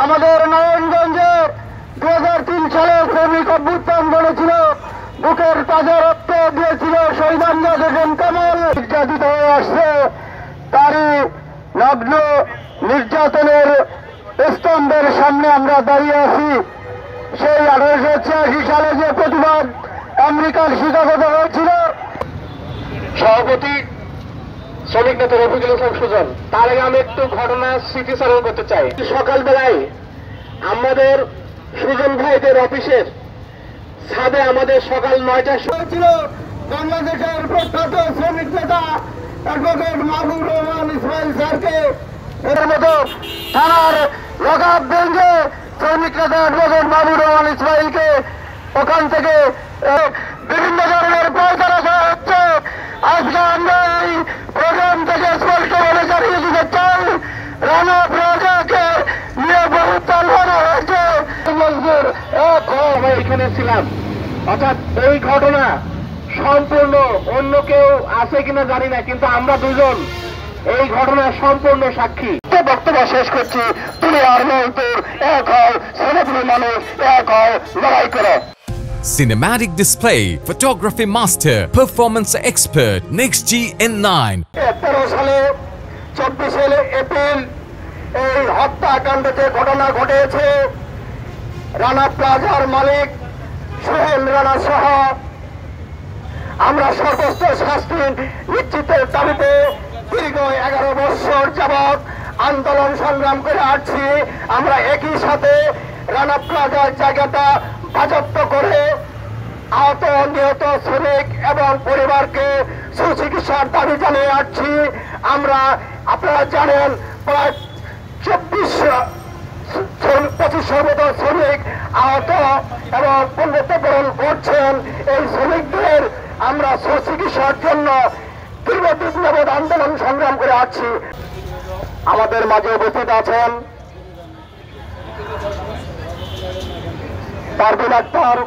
আমাদের নারায়ণগঞ্জে 2003 সালে শ্রমিক অভ্যুত্থান গড়েছিল, বুকের তাজা রক্ত দিয়েছিল শহীদ আমজাদ হোসেন কামাল। নির্যাতিত হয়ে আসছে, তারই নগ্ন নির্যাতনের স্তম্ভের সামনে আমরা দাঁড়িয়ে আছি। সেই 1886 সালে যে প্রতিবাদ আমেরিকার শিকাগোতে হয়েছিল, সভাপতি শ্রমিক নেতা রফিকুল ইসলাম সুজন। তার আগে আমি একটু ঘটনা স্মৃতিচারণ করতে চাই। সকালবেলায় আমাদের সুজন ভাইদের অফিসের ছাদে আমাদের সকাল 9টার সময় ছিল বাংলাদেশের প্রখ্যাত শ্রমিক নেতা অ্যাডভোকেট মাহবুবুর রহমান ইসমাইল স্যারকে এর মতো থানার লকআপ বেঞ্চে শ্রমিক নেতা অ্যাডভোকেট মাহবুবুর রহমান ইসমাইলকে ওখান থেকে বিভিন্ন ধরনের পায়তারা করা হচ্ছে। আজকে আমরা এই প্রোগ্রাম থেকে স্পষ্টভাবে জানিয়ে দিতে চাই, রানা প্লাজাকে নিয়ে বহু তালবানা হয়েছে। আমরা এখানে ছিলাম, অর্থাৎ এই ঘটনা সম্পূর্ণ অন্য কেউ আছে কিনা জানি না, কিন্তু আমরা দুজন এই ঘটনার সম্পূর্ণ সাক্ষী। বক্তব্য শেষ করছি। তুমি আর নতুন এক হও, শ্রমজীবী মানুষ এক হও, লড়াই করো। Cinematic display, photography master, performance expert, NextG N9. 13 সালে 24 এপ্রিল এই হত্যাকাণ্ড যে ঘটনা ঘটেছে, রানা প্লাজার মালিক সোহেল রানা সহ আমরা সর্বোচ্চ শাস্তি নিশ্চিতের দাবিতে দীর্ঘ 11 বছর যাবৎ আন্দোলন সংগ্রাম করে আসছি। আমরা একই সাথে রানা প্লাজার জায়গাটা বাজেয়াপ্ত করে আহত নিহত শ্রমিক এবং পরিবারকে সুচিকিৎসার দাবি জানিয়ে আসছি। আমরা আপনারা জানেন প্রায় 2500 মতো শ্রমিক আহত এবং মৃত্যুবরণ করছেন। এই শ্রমিকদের আমরা সুচিকিৎসার জন্য দীর্ঘদিন যাবৎ আন্দোলন সংগ্রাম করে আসছি। আমাদের মাঝে উপস্থিত আছেন পারভিন আক্তার।